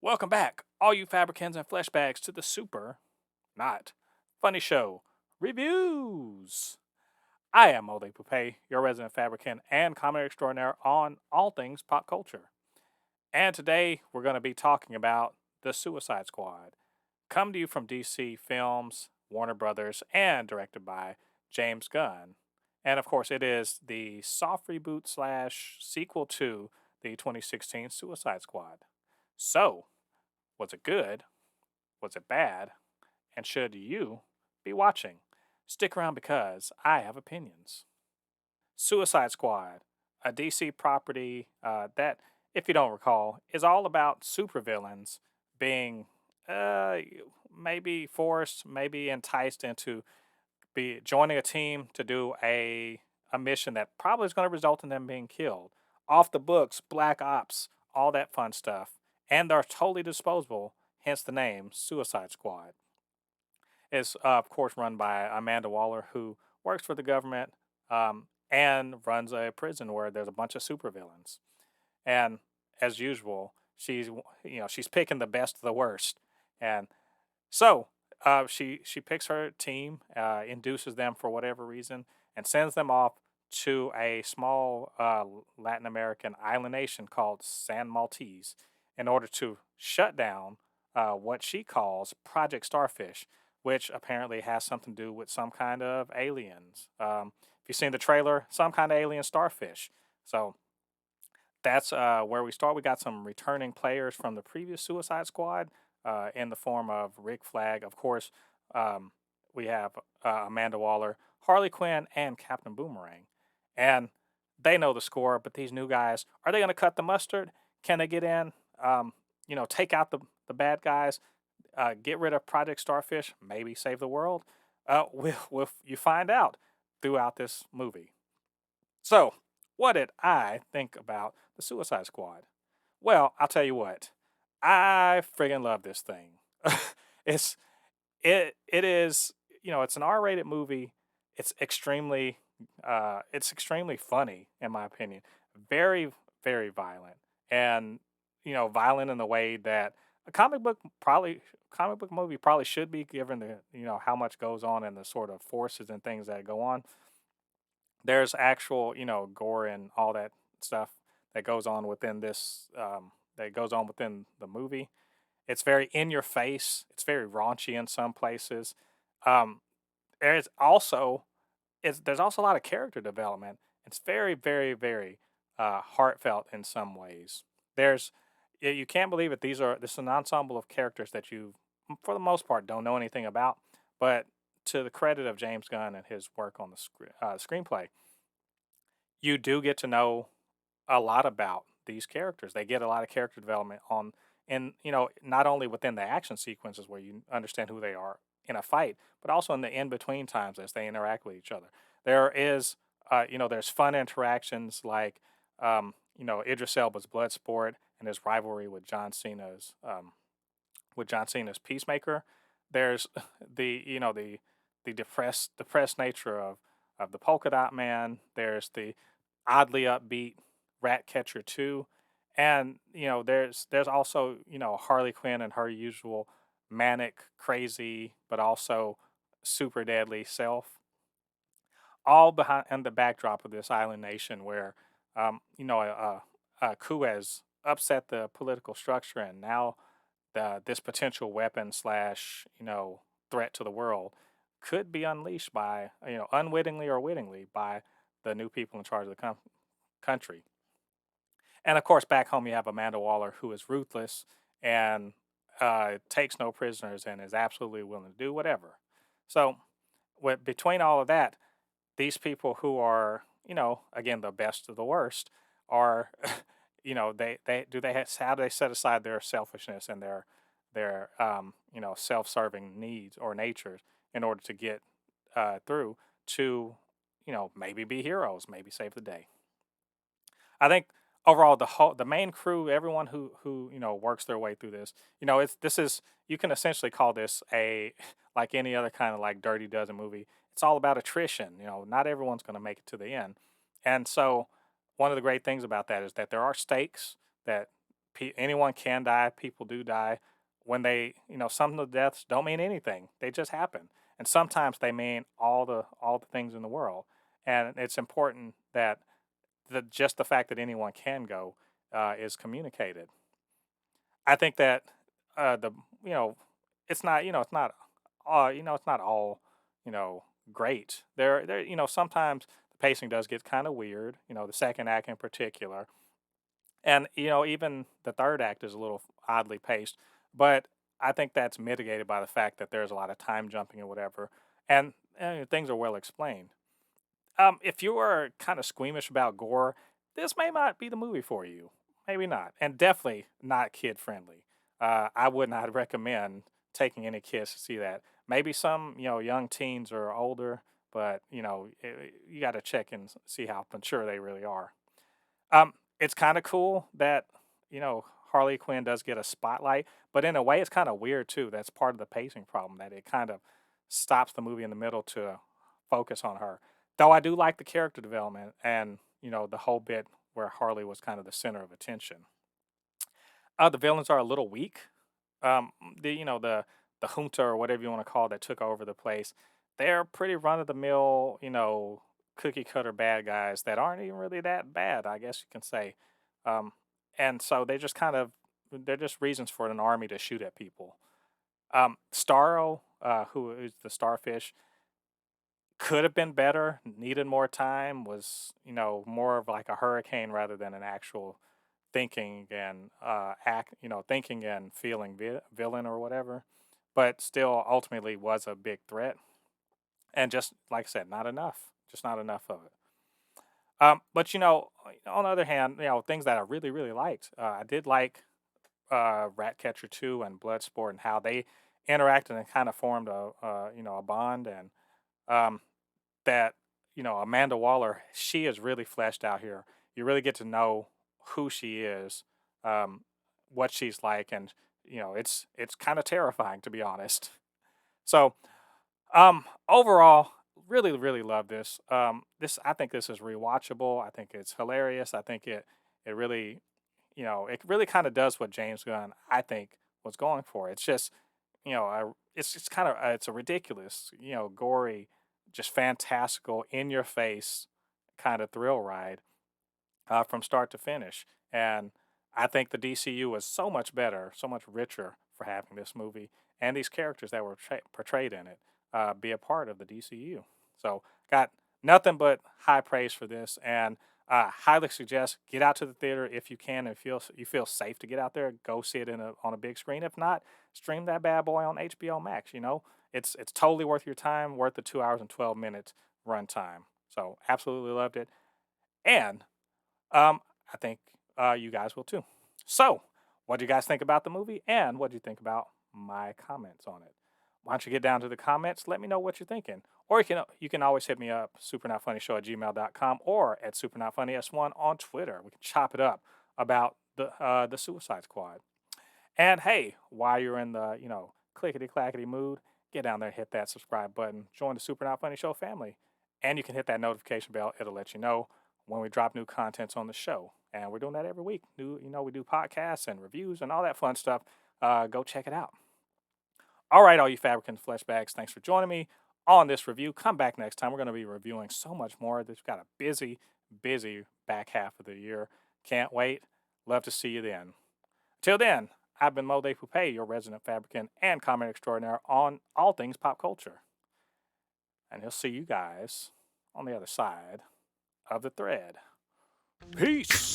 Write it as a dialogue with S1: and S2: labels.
S1: Welcome back, all you Fabricans and Fleshbags, to the super, not funny show reviews. I am Ole Poupe, your resident Fabricant and comedy extraordinaire on all things pop culture. And today we're going to be talking about The Suicide Squad, come to you from DC Films, Warner Brothers, and directed by James Gunn. And of course, it is the soft reboot slash sequel to the 2016 Suicide Squad. So, was it good? Was it bad? And should you be watching? Stick around because I have opinions. Suicide Squad, a DC property that, if you don't recall, is all about supervillains being uh, maybe forced, maybe enticed into be joining a team to do a mission that probably is going to result in them being killed. Off the books, black ops, all that fun stuff, and they're totally disposable. Hence the name Suicide Squad. Is of course run by Amanda Waller, who works for the government and runs a prison where there's a bunch of supervillains. And as usual, she's picking the best of the worst. And so she picks her team, induces them for whatever reason, and sends them off to a small Latin American island nation called San Maltese in order to shut down what she calls Project Starfish, which apparently has something to do with some kind of aliens. If you've seen the trailer, some kind of alien starfish. So that's where we start. We got some returning players from the previous Suicide Squad in the form of Rick Flag. Of course, um, we have Amanda Waller, Harley Quinn, and Captain Boomerang. And they know the score, but these new guys, are they going to cut the mustard? Can they get in? Take out the bad guys, get rid of Project Starfish, maybe save the world? You find out throughout this movie. So, what did I think about the Suicide Squad? Well, I'll tell you what. I friggin' love this thing. it's it is it's an R-rated movie. It's extremely funny in my opinion. Very very violent, and violent in the way that a comic book movie probably should be, given the how much goes on and the sort of forces and things that go on. There's actual, gore and all that stuff that goes on within the movie. It's very in your face. It's very raunchy in some places. Um, there's also there's also a lot of character development. It's very, very, very heartfelt in some ways. There's you can't believe it. This is an ensemble of characters that you, for the most part, don't know anything about. But to the credit of James Gunn and his work on the screenplay, you do get to know a lot about these characters. They get a lot of character development and not only within the action sequences where you understand who they are in a fight, but also in the in between times as they interact with each other. There is, there's fun interactions like, Idris Elba's Bloodsport and his rivalry with John Cena's Peacemaker. There's the depressed nature of the Polka Dot Man. There's the oddly upbeat Ratcatcher 2. And there's also Harley Quinn and her usual manic, crazy, but also super deadly self, all behind and the backdrop of this island nation where a coup has upset the political structure, and now this potential weapon slash threat to the world could be unleashed by unwittingly or wittingly by the new people in charge of the country. And of course, back home you have Amanda Waller, who is ruthless and takes no prisoners and is absolutely willing to do whatever. So, between all of that, these people who are, again, the best of the worst are, how do they set aside their selfishness and their self-serving needs or natures in order to get through to, maybe be heroes, maybe save the day. I think overall the main crew, everyone who works their way through this, it's this is you can essentially call this a like any other kind of like Dirty Dozen movie. It's all about attrition. Not everyone's going to make it to the end, and so one of the great things about that is that there are stakes that anyone can die. People do die. When they, some of the deaths don't mean anything. They just happen, and sometimes they mean all the things in the world. And it's important that just the fact that anyone can go is communicated. I think that the you know it's not all you know great. There sometimes the pacing does get kind of weird. The second act in particular, and even the third act is a little oddly paced. But I think that's mitigated by the fact that there's a lot of time jumping and whatever, and things are well explained. If you are kind of squeamish about gore, this may not be the movie for you. Maybe not, and definitely not kid friendly. I would not recommend taking any kids to see that. Maybe some young teens or older, but you got to check and see how mature they really are. It's kind of cool that Harley Quinn does get a spotlight, but in a way, it's kind of weird too. That's part of the pacing problem that it kind of stops the movie in the middle to focus on her. Though I do like the character development and the whole bit where Harley was kind of the center of attention. The villains are a little weak. The the junta or whatever you want to call it that took over the place. They're pretty run of the mill, cookie cutter bad guys that aren't even really that bad, I guess you can say. Um, and so they're just reasons for an army to shoot at people. Starro, who is the Starfish, could have been better, needed more time, was, more of like a hurricane rather than an actual thinking and feeling villain or whatever. But still ultimately was a big threat. And just like I said, not enough. Just not enough of it. But on the other hand, things that I really, really liked. I did like Ratcatcher 2 and Bloodsport and how they interacted and kind of formed a bond, and um, that Amanda Waller, she is really fleshed out here. You really get to know who she is, um, what she's like, and it's kind of terrifying to be honest. So overall, really really love this. I think this is rewatchable. I think it's hilarious. I think it really it really kind of does what James Gunn I think was going for. It's just it's just kind of it's a ridiculous, gory, just fantastical, in your face kind of thrill ride from start to finish. And I think the DCU was so much better, so much richer for having this movie and these characters that were portrayed in it be a part of the DCU. So got nothing but high praise for this, and highly suggest get out to the theater if you can and you feel safe to get out there. Go see it on a big screen. If not, stream that bad boy on HBO Max. It's totally worth your time, worth the 2 hours and 12 minutes runtime. So absolutely loved it, and I think you guys will too. So, what do you guys think about the movie, and what do you think about my comments on it? Why don't you get down to the comments? Let me know what you're thinking. Or you can always hit me up, supernotfunnyshow@gmail.com or at supernotfunnys1 on Twitter. We can chop it up about the Suicide Squad. And hey, while you're in the clickety clackety mood, get down there and hit that subscribe button. Join the Super Not Funny Show family, and you can hit that notification bell. It'll let you know when we drop new contents on the show. And we're doing that every week. We do podcasts and reviews and all that fun stuff. Go check it out. All right, all you Fabricans and Fleshbags, thanks for joining me on this review. Come back next time. We're going to be reviewing so much more. We've got a busy, busy back half of the year. Can't wait. Love to see you then. Till then, I've been Mo de Poupée, your resident Fabricant and comment extraordinaire on all things pop culture. And he'll see you guys on the other side of the thread. Peace.